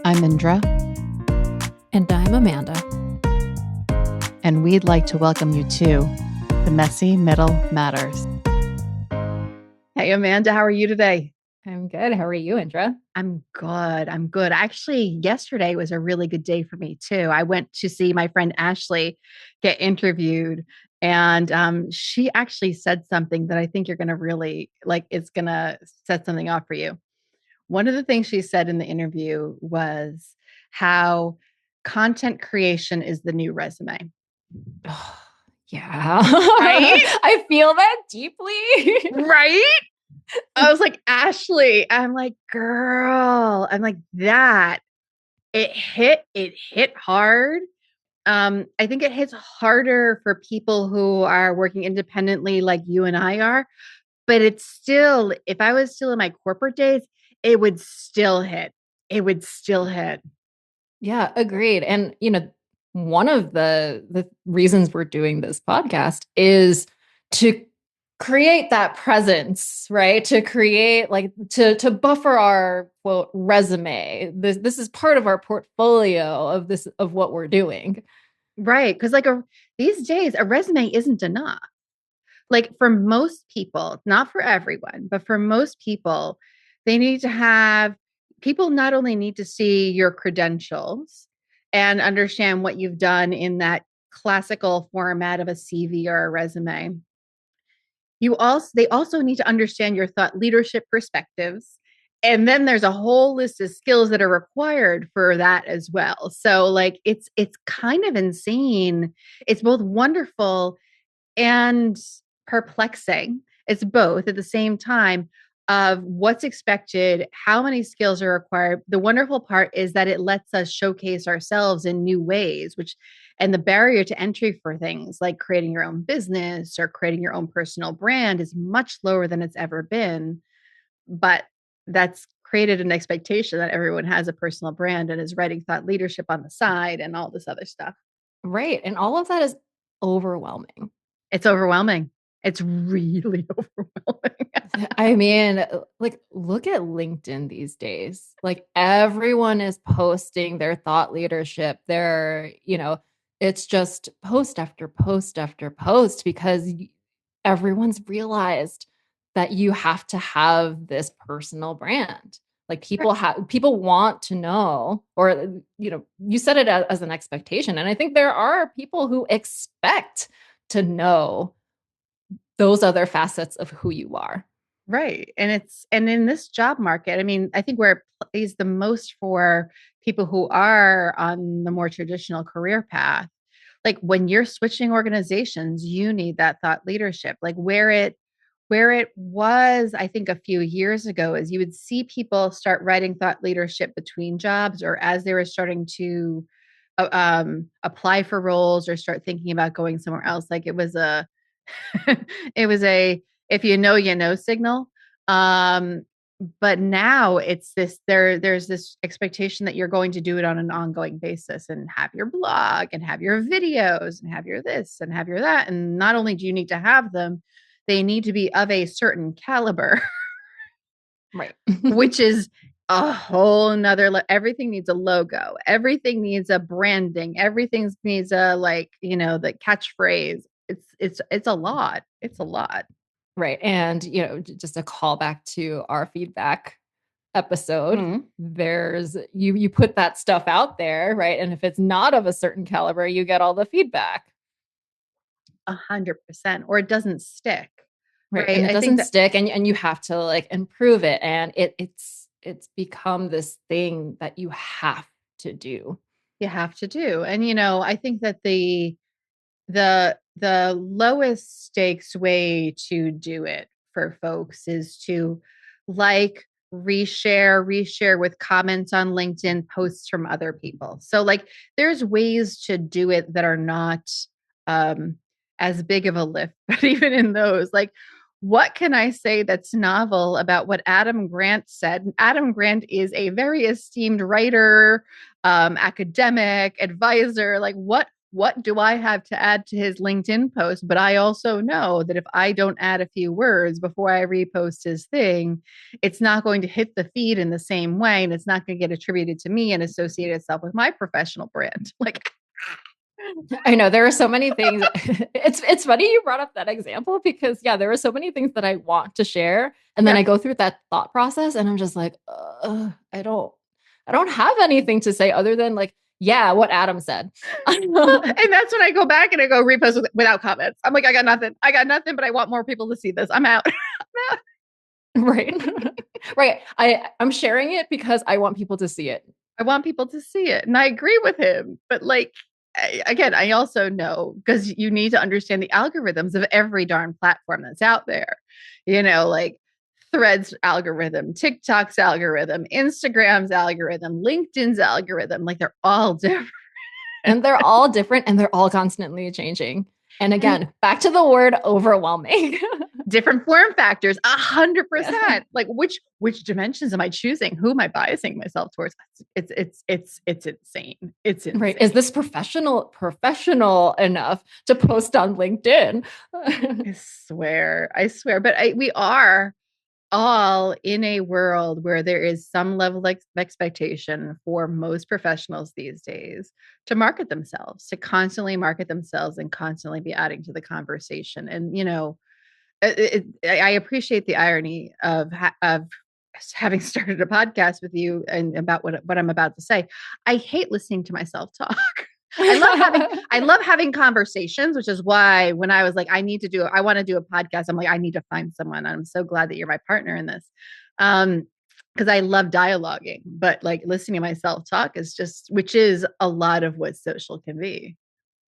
I'm Indra, And I'm Amanda. and we'd like to welcome you to The Messy Middle Matters. Hey, Amanda, how are you today? I'm good. How are you, Indra? I'm good. Actually, yesterday was a really good day for me, too. I went to see my friend Ashley get interviewed, and she actually said something that I think you're going to really like, it's going to set something off for you. One of the things she said in the interview was how content creation is the new resume. Oh, yeah. Right? I feel that deeply. Right? I was like, Ashley, I'm like, girl, I'm like, that it hit hard. I think it hits harder for people who are working independently like you and I are, but it's still, if I was still in my corporate days, it would still hit. It would still hit. Yeah, agreed. And one of the reasons we're doing this podcast is to create that presence, right? To create to buffer our quote resume. This is part of our portfolio of what we're doing. Right. Because these days, a resume isn't enough. Like for most people, not for everyone, but for most people, they need to have people not only need to see your credentials and understand what you've done in that classical format of a CV or a resume. They also need to understand your thought leadership perspectives. And then there's a whole list of skills that are required for that as well. So like it's kind of insane. It's both wonderful and perplexing. It's both at the same time of what's expected, how many skills are required. The wonderful part is that it lets us showcase ourselves in new ways, and the barrier to entry for things like creating your own business or creating your own personal brand is much lower than it's ever been. But that's created an expectation that everyone has a personal brand and is writing thought leadership on the side and all this other stuff. Right. And all of that is overwhelming. It's overwhelming. It's really overwhelming. I mean, like, look at LinkedIn these days. Like, everyone is posting their thought leadership. It's just post after post after post because everyone's realized that you have to have this personal brand. Like, people want to know, or, you set it as an expectation. And I think there are people who expect to know those other facets of who you are. Right. And in this job market, I mean, I think where it plays the most for people who are on the more traditional career path, like when you're switching organizations, you need that thought leadership. Like where it was, I think a few years ago, is you would see people start writing thought leadership between jobs or as they were starting to apply for roles or start thinking about going somewhere else. Like it was a it was a if you know you know signal. um but now it's there's this expectation that you're going to do it on an ongoing basis and have your blog and have your videos and have your this and have your that, and not only do you need to have them, they need to be of a certain caliber. Right. Which is a whole nother everything needs a logo, everything needs a branding, everything needs a the catchphrase. It's a lot. It's a lot. Right. And, just a callback to our feedback episode. Mhm. There's you put that stuff out there, right? And if it's not of a certain caliber, you get all the feedback. 100%, or it doesn't stick. Right. Right. And it I think doesn't that stick and you have to like improve it. And it's become this thing that you have to do. you have to do. And I think that the lowest stakes way to do it for folks is to like reshare with comments on LinkedIn posts from other people. So like there's ways to do it that are not um as big of a lift, but even in those, like what can I say that's novel about what Adam Grant said? Adam Grant is a very esteemed writer, academic, advisor. Like, what what do I have to add to his LinkedIn post? But I also know that if I don't add a few words before I repost his thing, it's not going to hit the feed in the same way. And it's not going to get attributed to me and associate itself with my professional brand. Like, I know there are so many things. It's funny you brought up that example because yeah, there are so many things that I want to share, and then yeah. I go through that thought process, and I'm just like, I don't have anything to say other than like, yeah, what Adam said. And that's when I go back and I go repost without comments. I'm like, I got nothing. I got nothing, but I want more people to see this. I'm out. I'm out. Right, right. I'm sharing it because I want people to see it. I want people to see it. And I agree with him. But like, again, I also know because you need to understand the algorithms of every darn platform that's out there. Like Threads algorithm, TikTok's algorithm, Instagram's algorithm, LinkedIn's algorithm. Like they're all different. And they're all different and they're all constantly changing. And again, back to the word overwhelming. Different form factors, 100%. Like which dimensions am I choosing? Who am I biasing myself towards? It's insane. It's insane. Right. Is this professional enough to post on LinkedIn? I swear. But we are all in a world where there is some level of expectation for most professionals these days to market themselves, to constantly market themselves and constantly be adding to the conversation. And, I appreciate the irony of having started a podcast with you and about what I'm about to say. I hate listening to myself talk. I love having conversations, which is why when I was like, I want to do a podcast, I'm like, I need to find someone. I'm so glad that you're my partner in this. Because I love dialoguing, but like listening to myself talk which is a lot of what social can be.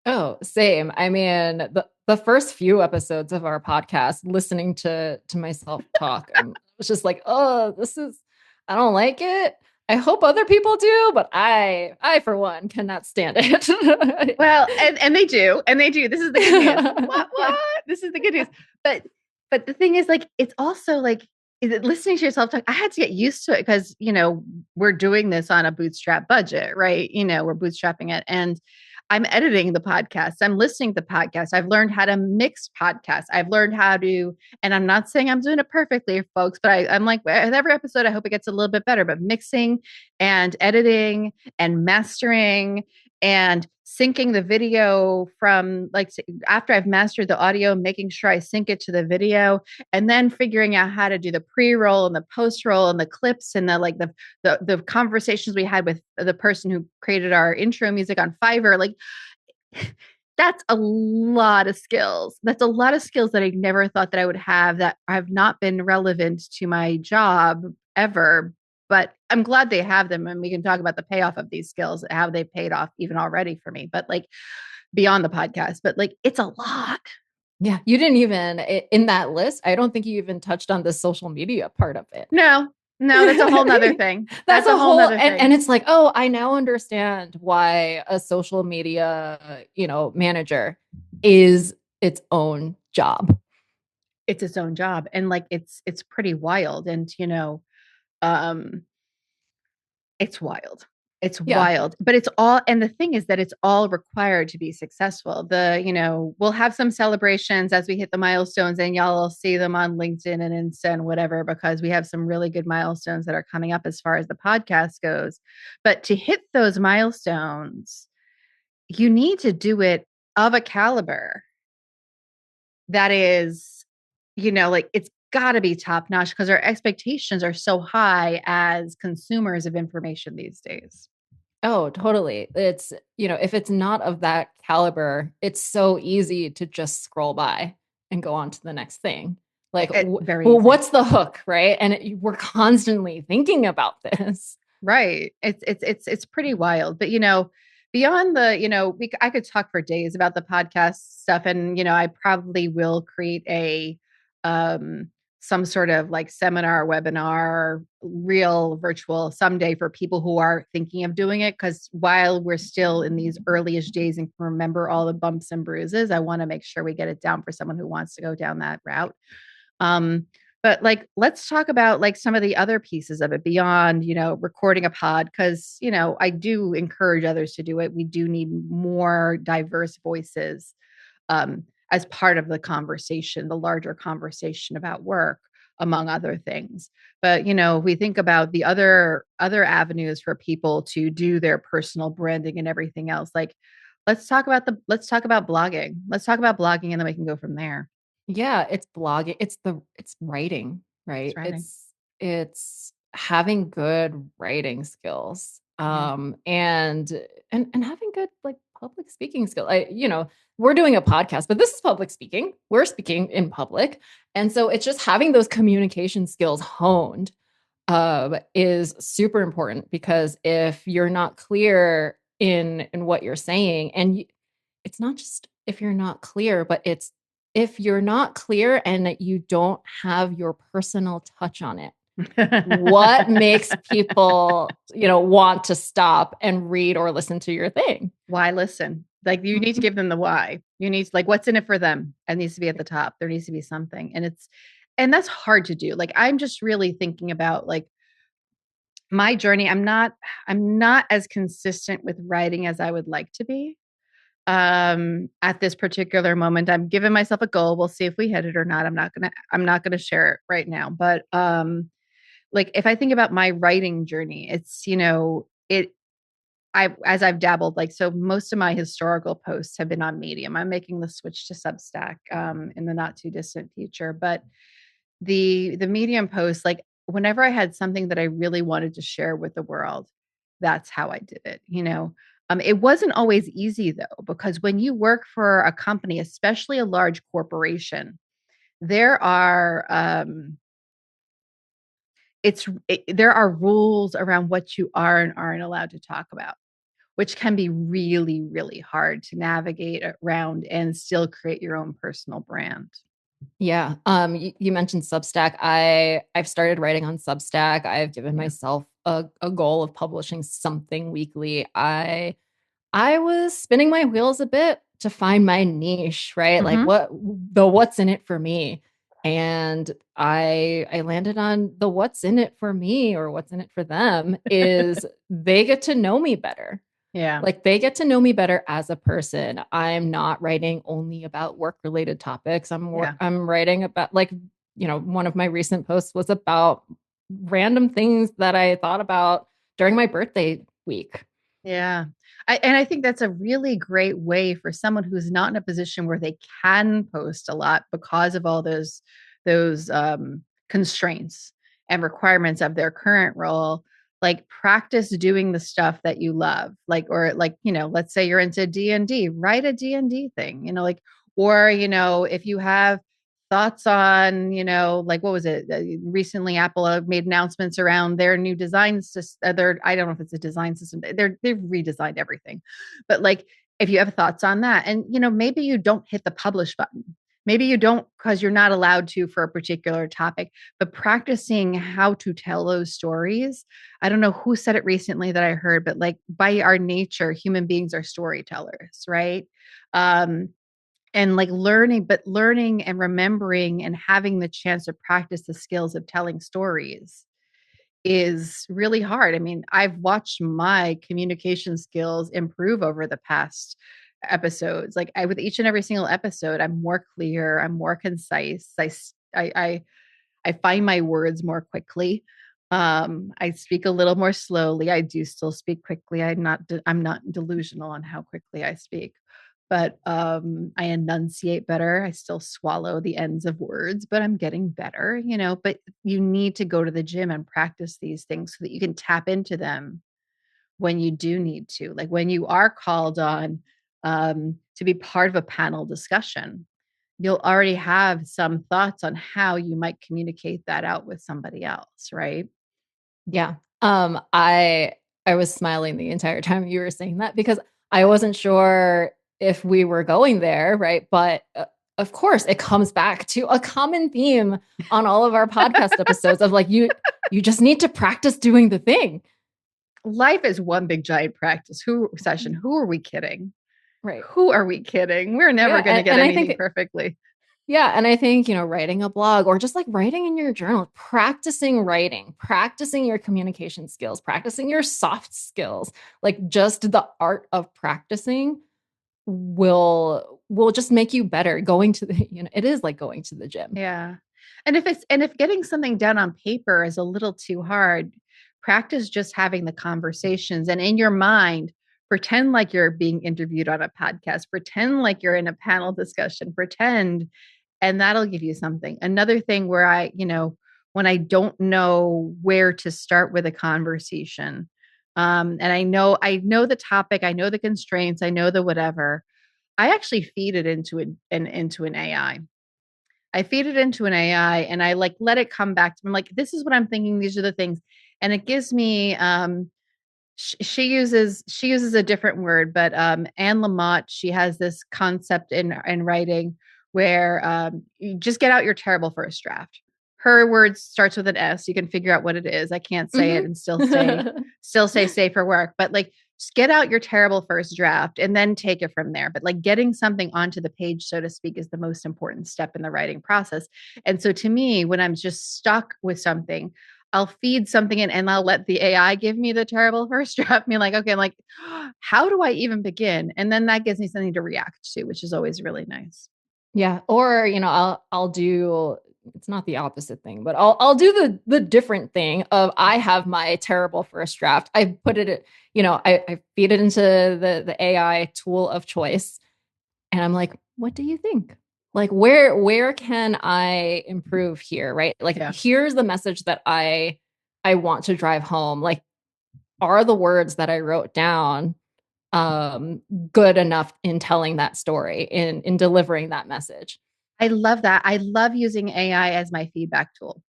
Oh, same. I mean, the first few episodes of our podcast, listening to myself talk, I was just like, oh, I don't like it. I hope other people do, but I for one cannot stand it. Well, and they do. This is the good news. What? Yeah. This is the good news. But the thing is, like, it's also like listening to yourself talk. I had to get used to it because we're doing this on a bootstrap budget, right? We're bootstrapping it, and I'm editing the podcast. I'm listening to the podcast. I've learned how to mix podcasts. I've learned how to, and I'm not saying I'm doing it perfectly, folks, but I'm like, with every episode, I hope it gets a little bit better, but mixing and editing and mastering and syncing the video from like after I've mastered the audio, making sure I sync it to the video, and then figuring out how to do the pre-roll and the post-roll and the clips and the conversations we had with the person who created our intro music on Fiverr. Like that's a lot of skills. That's a lot of skills that I never thought that I would have that have not been relevant to my job ever. But I'm glad they have them, and we can talk about the payoff of these skills, how they paid off even already for me. But like beyond the podcast, but like it's a lot. Yeah, you didn't even in that list. I don't think you even touched on the social media part of it. No, that's a whole nother thing. That's a whole nother thing. And it's like, oh, I now understand why a social media, manager is its own job. It's its own job. And like it's pretty wild. And um it's wild. It's wild, but it's all, and the thing is that it's all required to be successful. We'll have some celebrations as we hit the milestones, and y'all will see them on LinkedIn and Insta and whatever, because we have some really good milestones that are coming up as far as the podcast goes. But to hit those milestones, you need to do it of a caliber that is, like it's got to be top notch because our expectations are so high as consumers of information these days. Oh, totally. It's, if it's not of that caliber, it's so easy to just scroll by and go on to the next thing. Like, what's the hook, right? And we're constantly thinking about this. Right. It's pretty wild. But, beyond I could talk for days about the podcast stuff, and, I probably will create some sort of like seminar, webinar, real virtual someday for people who are thinking of doing it. Because while we're still in these earliest days and can remember all the bumps and bruises, I want to make sure we get it down for someone who wants to go down that route. But like, let's talk about like some of the other pieces of it beyond, recording a pod, because, I do encourage others to do it. We do need more diverse voices as part of the conversation, the larger conversation about work, among other things. But if we think about the other avenues for people to do their personal branding and everything else, like let's talk about blogging. Let's talk about blogging, and then we can go from there. Yeah, it's blogging. It's writing, It's right? writing. It's having good writing skills. Yeah. And having good like public speaking skills. We're doing a podcast, but this is public speaking. We're speaking in public. And so it's just having those communication skills honed is super important, because if you're not clear in what you're saying, and it's not just if you're not clear, but it's if you're not clear and you don't have your personal touch on it, what makes people, want to stop and read or listen to your thing? Why listen? Like, you need to give them the why. You need to, like, what's in it for them? It needs to be at the top. There needs to be something. And that's hard to do. Like, I'm just really thinking about like my journey. I'm not as consistent with writing as I would like to be. At this particular moment, I'm giving myself a goal. We'll see if we hit it or not. I'm not gonna share it right now. But like, if I think about my writing journey, it's, as I've dabbled, like, so most of my historical posts have been on Medium. I'm making the switch to Substack in the not too distant future. But the Medium posts, like, whenever I had something that I really wanted to share with the world, that's how I did it. It wasn't always easy though, because when you work for a company, especially a large corporation, there are there are rules around what you are and aren't allowed to talk about, which can be really, really hard to navigate around and still create your own personal brand. Yeah. You mentioned Substack. I've started writing on Substack. I've given Yeah. myself a goal of publishing something weekly. I was spinning my wheels a bit to find my niche, right? Like Hmm. what's in it for me. And I landed on the what's in it for me, or what's in it for them, is they get to know me better. Yeah. Like they get to know me better as a person. I'm not writing only about work related topics. Yeah. I'm writing about like, one of my recent posts was about random things that I thought about during my birthday week. Yeah. And I think that's a really great way for someone who's not in a position where they can post a lot because of all those constraints and requirements of their current role. Like, practice doing the stuff that you love. Like, or like, let's say you're into D&D, write a D&D thing, like, or, if you have thoughts on, like, what was it? Recently, Apple made announcements around their new design system. I don't know if it's a design system. They've redesigned everything, but like, if you have thoughts on that, and maybe you don't hit the publish button. Maybe you don't, because you're not allowed to for a particular topic, but practicing how to tell those stories. I don't know who said it recently that I heard, but like, by our nature, human beings are storytellers, right? Um, and like, learning and remembering and having the chance to practice the skills of telling stories is really hard. I mean, I've watched my communication skills improve over the past episodes. Like, with each and every single episode, I'm more clear, I'm more concise. I find my words more quickly. I speak a little more slowly. I do still speak quickly. I'm not delusional on how quickly I speak, but I enunciate better. I still swallow the ends of words, but I'm getting better. But you need to go to the gym and practice these things so that you can tap into them when you do need to, like when you are called on to be part of a panel discussion. You'll already have some thoughts on how you might communicate that out with somebody else, right? Yeah. I was smiling the entire time you were saying that, because I wasn't sure if we were going there, right? But of course, it comes back to a common theme on all of our podcast episodes of like you just need to practice doing the thing. Life is one big giant practice who session. Who are we kidding? Right. Who are we kidding? We're Yeah, never going to get and I anything think perfectly. Yeah. And I think, writing a blog or just like writing in your journal, practicing writing, practicing your communication skills, practicing your soft skills, like just the art of practicing will just make you better going to the, it is like going to the gym. Yeah. And if getting something done on paper is a little too hard, practice just having the conversations and in your mind, pretend like you're being interviewed on a podcast, pretend like you're in a panel discussion, pretend, and that'll give you something. Another thing where when I don't know where to start with a conversation, and I know the topic, I know the constraints, I know the whatever, I actually feed it into an AI. I feed it into an AI and I like let it come back to me. I'm like, this is what I'm thinking. These are the things. And it gives me she uses a different word, but Anne Lamott, she has this concept in writing where you just get out your terrible first draft. Her word starts with an S. You can figure out what it is. I can't say it and still say safe for work, but like just get out your terrible first draft and then take it from there. But like getting something onto the page, so to speak, is the most important step in the writing process. And so to me, when I'm just stuck with something, I'll feed something in and I'll let the AI give me the terrible first draft. Me like, okay, I'm like, how do I even begin? And then that gives me something to react to, which is always really nice. Yeah. Or, I'll do, it's not the opposite thing, but I'll do the different thing of I have my terrible first draft. I put it, I feed it into the AI tool of choice. And I'm like, what do you think? Like where can I improve here? Right. Like Yeah. here's the message that I want to drive home. Like, are the words that I wrote down um good enough in telling that story, in delivering that message? I love that. I love using AI as my feedback tool.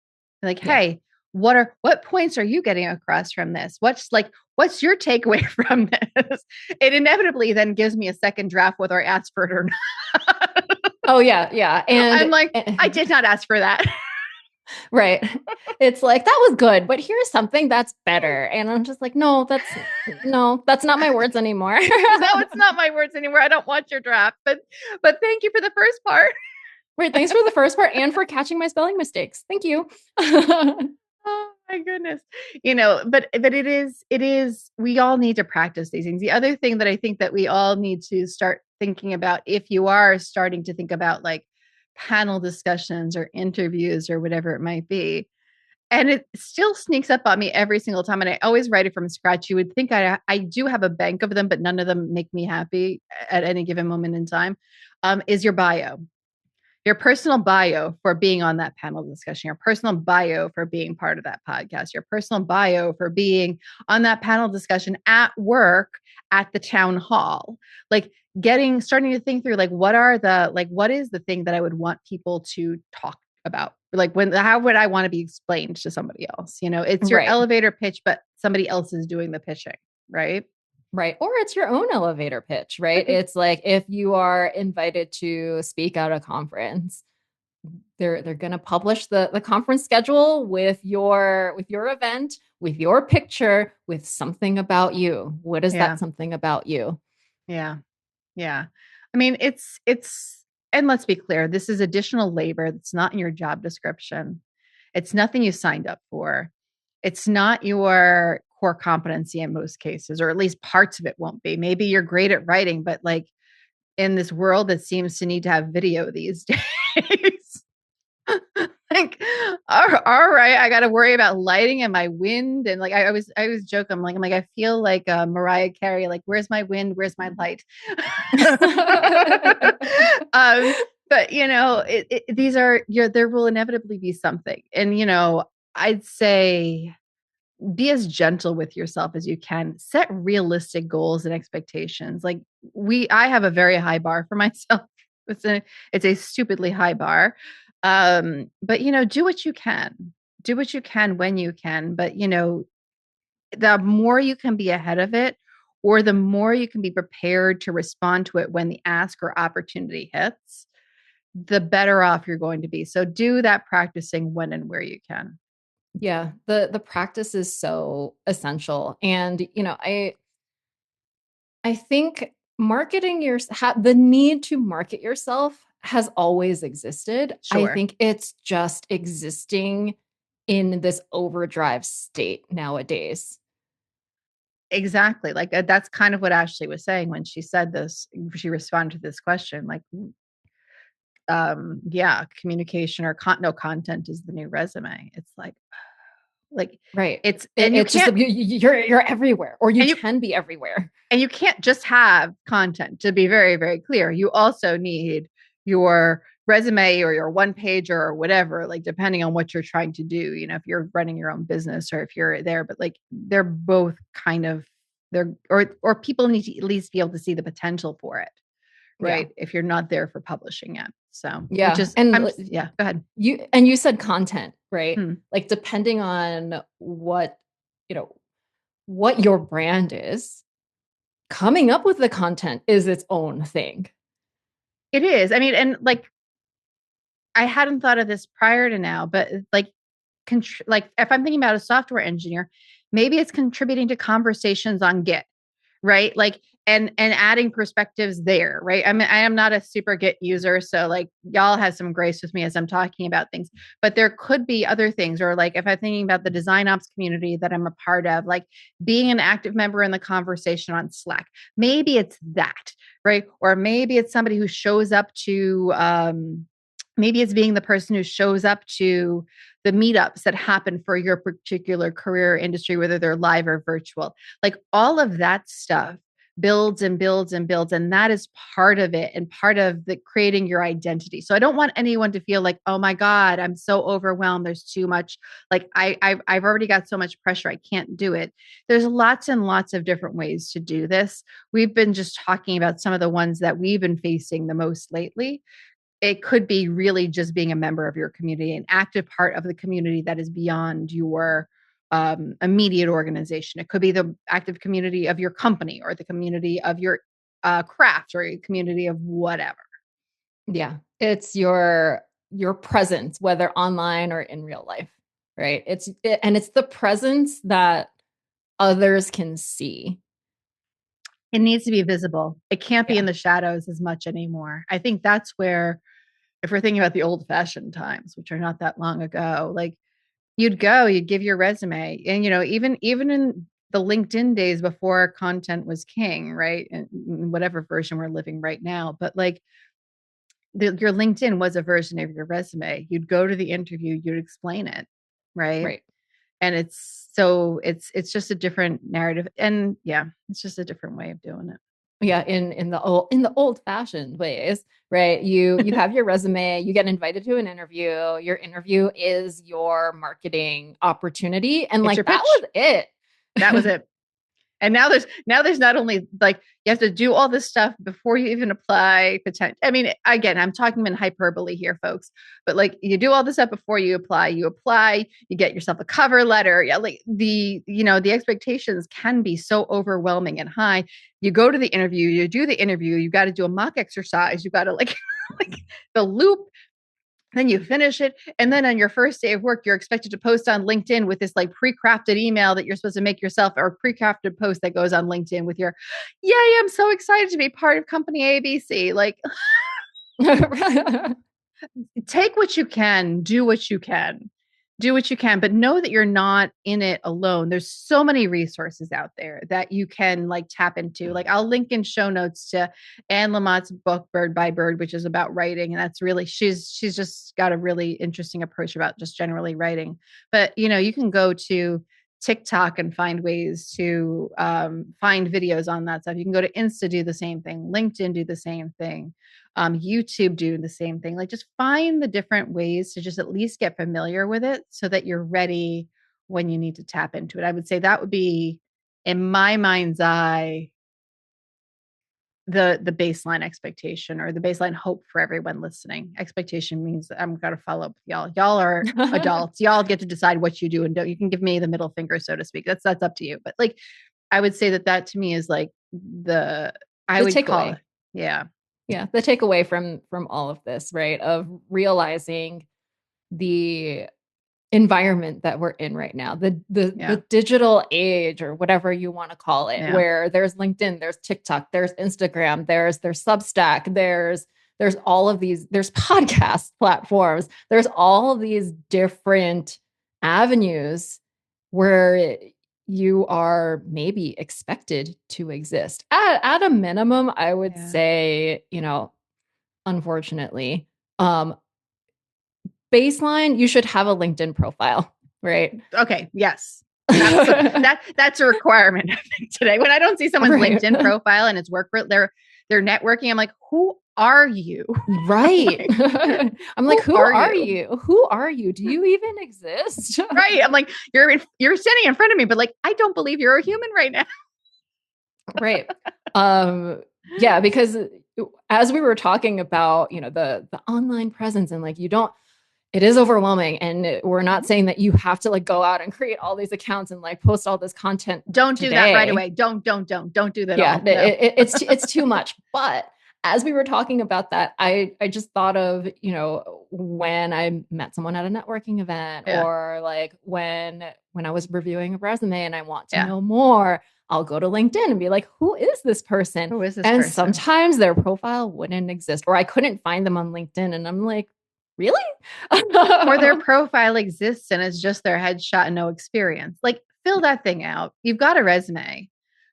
Like, Yeah. hey, what points are you getting across from this? What's your takeaway from this? It inevitably then gives me a second draft whether I asked for it or not. Oh yeah, yeah. I'm And, like, I did not ask for that. right. It's like that was good, but here's something that's better. And I'm just like, no, that's not my words anymore. No, it's not my words anymore. I don't want your draft, but thank you for the first part. Right. Thanks for the first part and for catching my spelling mistakes. Thank you. Oh my goodness. But it is we all need to practice these things. The other thing that I think that we all need to start thinking about, if you are starting to think about like panel discussions or interviews or whatever it might be, and it still sneaks up on me every single time, and I always write it from scratch. You would think I do have a bank of them, but none of them make me happy at any given moment in time. Is your personal bio for being on that panel discussion, your personal bio for being part of that podcast, your personal bio for being on that panel discussion at work, at the town hall. Like starting to think through like what is the thing that I would want people to talk about? Like how would I want to be explained to somebody else? It's your Right. elevator pitch, but somebody else is doing the pitching, right? Right. Or it's your own elevator pitch, right? Right. It's like if you are invited to speak at a conference, they're going to publish the conference schedule with your event, with your picture, with something about you. What is Yeah. that something about you? Yeah. Yeah. I mean, and let's be clear, this is additional labor that's not in your job description. It's nothing you signed up for. It's not your core competency in most cases, or at least parts of it won't be. Maybe you're great at writing, but like in this world that seems to need to have video these days, like, all right, I got to worry about lighting and my wind. And like, I was joking. I'm like, I feel like Mariah Carey, like, where's my wind? Where's my light? um, but there will inevitably be something. And, I'd say be as gentle with yourself as you can. Set realistic goals and expectations. Like I have a very high bar for myself. It's a stupidly high bar. But do what you can. Do what you can when you can. But the more you can be ahead of it, or the more you can be prepared to respond to it when the ask or opportunity hits, the better off you're going to be. So do that practicing when and where you can. Yeah, the practice is so essential. And I think the need to market yourself has always existed. I Sure. think it's just existing in this overdrive state nowadays. Exactly. Like that's kind of what Ashley was saying when she said this. She responded to this question like, yeah, communication or no content is the new resume. It's like Right. it's and you It's just can't you're everywhere, or you and you can be everywhere. and you can't just have content, to be very, very clear. You also need your resume or your one pager or whatever, like depending on what you're trying to do, if you're running your own business or if you're there, but like they're both kind of they're or people need to at least be able to see the potential for it, Yeah. right? If you're not there for publishing it. So, which Yeah. is And yeah, go ahead. you said content, right? Hmm. Like depending on what, you know, what your brand is, coming up with the content is its own thing. It is. I mean, and like I hadn't thought of this prior to now, but like like if I'm thinking about a software engineer, maybe it's contributing to conversations on Git, right? Like and adding perspectives there, right? I am not a super Git user, so like y'all have some grace with me as I'm talking about things. But there could be other things, or like if I'm thinking about the design ops community that I'm a part of, like being an active member in the conversation on Slack. Maybe it's that, right? Or maybe it's somebody who shows up to maybe it's being the person who shows up to the meetups that happen for your particular career industry, whether they're live or virtual. Like all of that stuff builds and builds and builds. And that is part of it and part of the creating your identity. So I don't want anyone to feel like, oh my God, I'm so overwhelmed. There's too much. Like I've already got so much pressure. I can't do it. There's lots and lots of different ways to do this. We've been just talking about some of the ones that we've been facing the most lately. It could be really just being a member of your community, an active part of the community that is beyond your immediate organization. It could be the active community of your company or the community of your craft or a community of whatever. Yeah. It's your presence, whether online or in real life, right? And it's the presence that others can see. It needs to be visible. It can't be in Yeah. the shadows as much anymore. I think that's where, if we're thinking about the old fashioned times, which are not that long ago, like you'd give your resume, and even in the LinkedIn days before content was king, right? And whatever version we're living right now, but like your LinkedIn was a version of your resume. You'd go to the interview, you'd explain it, right? Right. And it's just a different narrative, and yeah, it's just a different way of doing Yeah, in the old fashioned ways, right? You it. have your resume, you get invited to an interview, your interview is your marketing opportunity, and It's your like that pitch. was it. That was it. And now there's not only like you have to do all this stuff before you even apply potential. I mean, again, I'm talking in hyperbole here, folks, but like you do all this stuff before you apply, you get yourself a cover letter. Yeah, like the expectations can be so overwhelming and high. You go to the interview, you do the interview, you got to do a mock exercise, you got to like like the loop, then you finish it, and then on your first day of work you're expected to post on LinkedIn with this like pre-crafted email that you're supposed to make yourself, or a pre-crafted post that goes on LinkedIn with your, yay, I'm so excited to be part of company ABC. Like take what you can, do what you can, but know that you're not in it alone. There's so many resources out there that you can like tap into. Like I'll link in show notes to Anne Lamott's book Bird by Bird, which is about writing, and that's really she's just got a really interesting approach about just generally writing. But you can go to TikTok and find ways to find videos on that stuff. You can go to Insta, do the same thing, LinkedIn, do the same thing, YouTube, do the same thing. Like just find the different ways to just at least get familiar with it so that you're ready when you need to tap into it. I would say that would be, in my mind's eye, the baseline expectation or the baseline hope for everyone listening. Expectation means I'm going to follow up with y'all. Y'all are adults. Y'all get to decide what you do and don't. You can give me the middle finger, so to speak. That's up to you. But like, I would say that to me is like I The would call takeaway. it, yeah, Yeah, the takeaway from all of this, right? Of realizing the environment that we're in right now, the yeah, digital age or whatever you want to call it, yeah. where there's LinkedIn, there's TikTok, there's Instagram, there's Substack, there's there's all of these, there's podcast platforms, there's all of these different avenues where you are maybe expected to exist. At a minimum, I would say, unfortunately, baseline, you should have a LinkedIn profile, right? Okay. Yes. That's a requirement, I think, today. When I don't see someone's LinkedIn profile and it's they're networking, I'm like, who are you? Right. I'm like, who are you? Who are you? Do you even exist? Right. I'm like, you're standing in front of me, but like, I don't believe you're a human right now. Right. Yeah, because as we were talking about, the online presence, and like, it is overwhelming, and we're not saying that you have to like go out and create all these accounts and like post all this content. Don't today. do that right away. Don't do that. Yeah, it's too much. But as we were talking about that, I just thought of, when I met someone at a networking event, or like when I was reviewing a resume and I want to know more, I'll go to LinkedIn and be like, who is this person? Who is this and person? Sometimes their profile wouldn't exist, or I couldn't find them on LinkedIn. And I'm like, really? Or their profile exists and it's just their headshot and no experience. Like, fill that thing out. You've got a resume,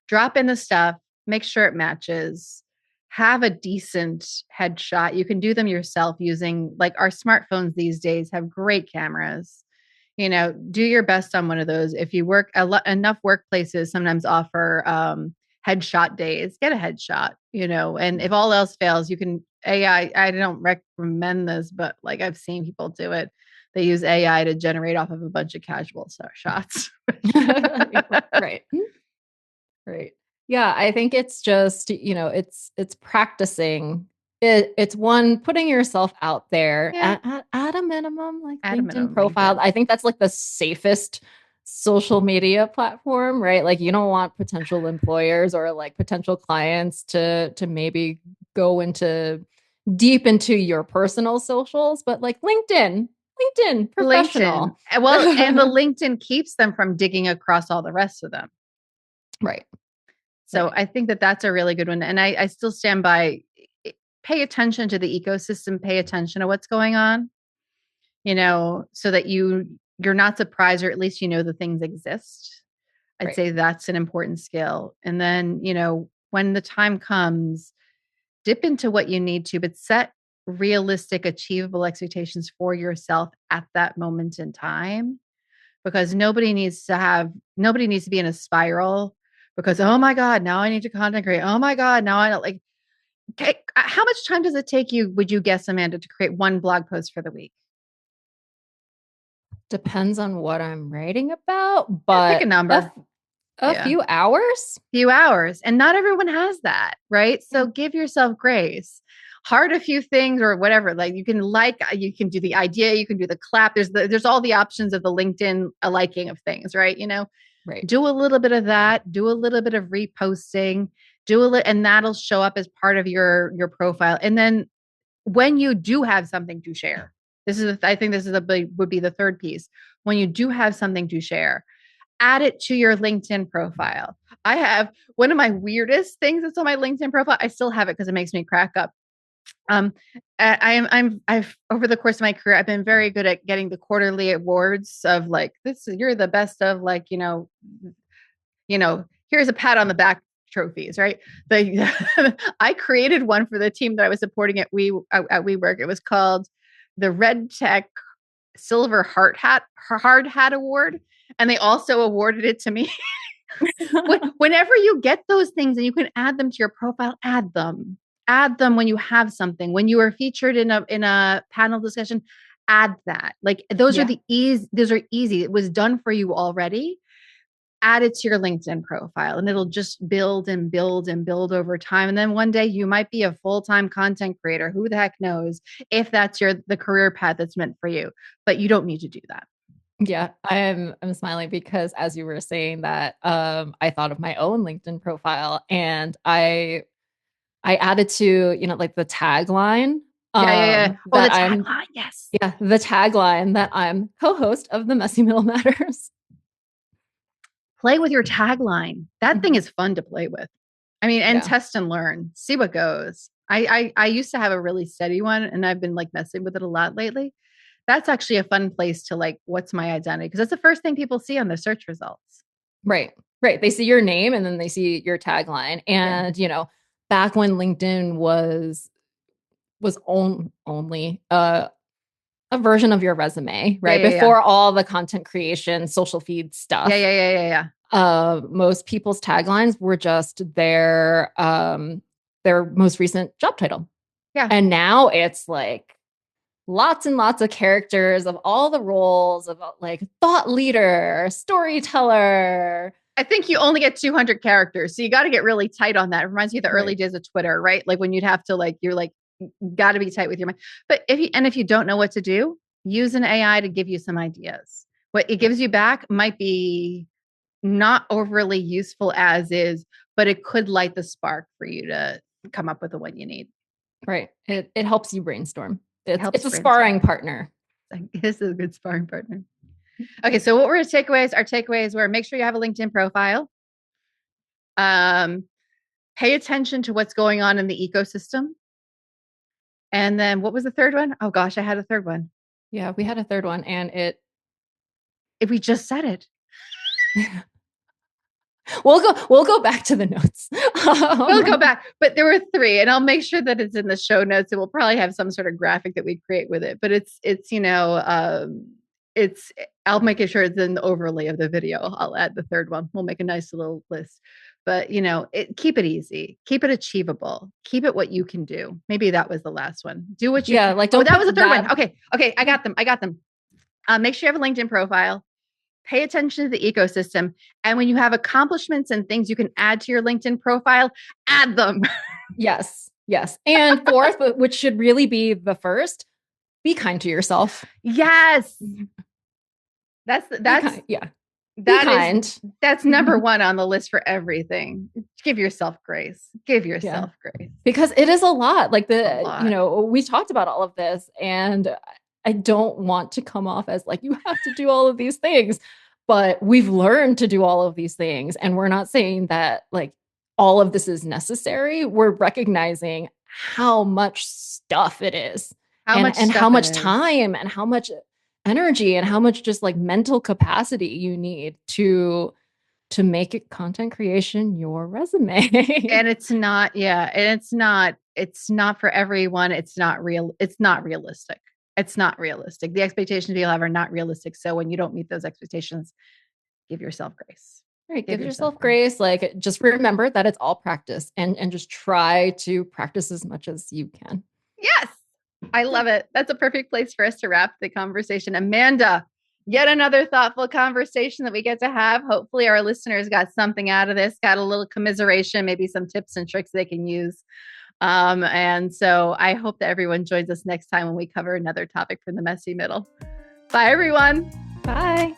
drop in the stuff, make sure it matches, have a decent headshot. You can do them yourself using, like, our smartphones these days have great cameras. Do your best on one of those. If you work enough workplaces sometimes offer headshot days, get a headshot, and if all else fails, you can I don't recommend this, but like, I've seen people do it. They use AI to generate off of a bunch of casual shots. Right. Right. Yeah. I think it's just, it's practicing. It's one, putting yourself out there at a minimum, like at LinkedIn profile. LinkedIn. I think that's like the safest social media platform, right? Like, you don't want potential employers or like potential clients to maybe go deep into your personal socials, but like LinkedIn, professional. LinkedIn. Well, and the LinkedIn keeps them from digging across all the rest of them. Right. So I think that's a really good one. And I still stand by, pay attention to the ecosystem, pay attention to what's going on, so that you're not surprised, or at least, the things exist. I'd say that's an important skill. And then, when the time comes, dip into what you need to, but set realistic, achievable expectations for yourself at that moment in time, because nobody needs to be in a spiral because, oh my God, now I need to content create. Oh my God, now I don't like, okay, how much time does it take you, would you guess, Amanda, to create one blog post for the week? Depends on what I'm writing about, but pick a number. A few hours. And not everyone has that, right? So give yourself grace. Heart a few things or whatever. Like, you can do the idea, you can do the clap. There's all the options of the LinkedIn liking of things, right? Right. Do a little bit of that, do a little bit of reposting, and that'll show up as part of your profile. And then when you do have something to share, I think this would be the third piece. When you do have something to share, add it to your LinkedIn profile. I have one of my weirdest things that's on my LinkedIn profile. I still have it because it makes me crack up. I've over the course of my career, I've been very good at getting the quarterly awards of like, you're the best of, like, here's a pat on the back trophies, right? I created one for the team that I was supporting at WeWork. It was called the Red Tech Silver Hard Hat Award. And they also awarded it to me. Whenever you get those things and you can add them to your profile, add them when you have something. When you are featured in a panel discussion, add that. Like, those are easy. It was done for you already. Add it to your LinkedIn profile, and it'll just build and build and build over time. And then one day you might be a full-time content creator. Who the heck knows if that's the career path that's meant for you, but you don't need to do that. Yeah, I'm smiling because as you were saying that, I thought of my own LinkedIn profile, and I added to, like the tagline. Yeah. Oh, the tagline, yes. Yeah, the tagline that I'm co-host of the Messy Middle Matters. Play with your tagline. That thing is fun to play with. I mean, and test and learn. See what goes. I used to have a really steady one, and I've been like messing with it a lot lately. That's actually a fun place to like, what's my identity? Because that's the first thing people see on the search results. Right. Right. They see your name and then they see your tagline. Yeah. And, back when LinkedIn was only a version of your resume, Yeah. right? Yeah. Yeah. Before all the content creation, social feed Yeah. stuff. Yeah. Yeah. Yeah. Yeah. Most people's taglines were just their most recent job title. Yeah. And now it's like lots and lots of characters of all the roles of like thought leader, storyteller. I think you only get 200 characters. So you got to get really tight on that. It reminds me of the early Right. days of Twitter, right? Like when you'd have to like, you're like, got to be tight with your mind. But if you don't know what to do, use an AI to give you some ideas. What it gives you back might be not overly useful as is, but it could light the spark for you to come up with the one you need. Right. It helps you brainstorm. It It's helps a brainstorm. sparring partner. This is a good sparring partner. Okay, so what were our takeaways? Our takeaways were make sure you have a LinkedIn profile. Um, Pay attention to what's going on in the ecosystem. And then what was the third one? Oh gosh, I had a third one. Yeah, we had a third one and it If we just said it. we'll go back to the notes. We'll go back, but there were three, and I'll make sure that it's in the show notes, and we'll probably have some sort of graphic that we create with it. But it's I'll make sure it's in the overlay of the video. I'll add the third one. We'll make a nice little list. But keep it easy, keep it achievable, keep it what you can do. Maybe that was the last one. Do what you Yeah, can. like Oh, don't that put was the third one. that. Okay, I got them. Make sure you have a LinkedIn profile. Pay attention to the ecosystem. And when you have accomplishments and things you can add to your LinkedIn profile, add them. Yes. Yes. And fourth, which should really be the first, be kind to yourself. Yes. That's Yeah. Be that kind. is that's number one on the list for everything. Give yourself grace. Give yourself grace. Because it is a lot. Like lot. we talked about all of this and I don't want to come off as like, you have to do all of these things, but we've learned to do all of these things. And we're not saying that like all of this is necessary. We're recognizing how much stuff it is and how much time and how much energy and how much just like mental capacity you need to make it content creation your resume. And it's not, yeah, and it's not for everyone. It's not realistic. It's not realistic. The expectations people have are not realistic. So when you don't meet those expectations, give yourself grace. Right. Give yourself grace. Like just remember that it's all practice and just try to practice as much as you can. Yes. I love it. That's a perfect place for us to wrap the conversation. Amanda, yet another thoughtful conversation that we get to have. Hopefully our listeners got something out of this, got a little commiseration, maybe some tips and tricks they can use. And so I hope that everyone joins us next time when we cover another topic from the messy middle. Bye, everyone. Bye.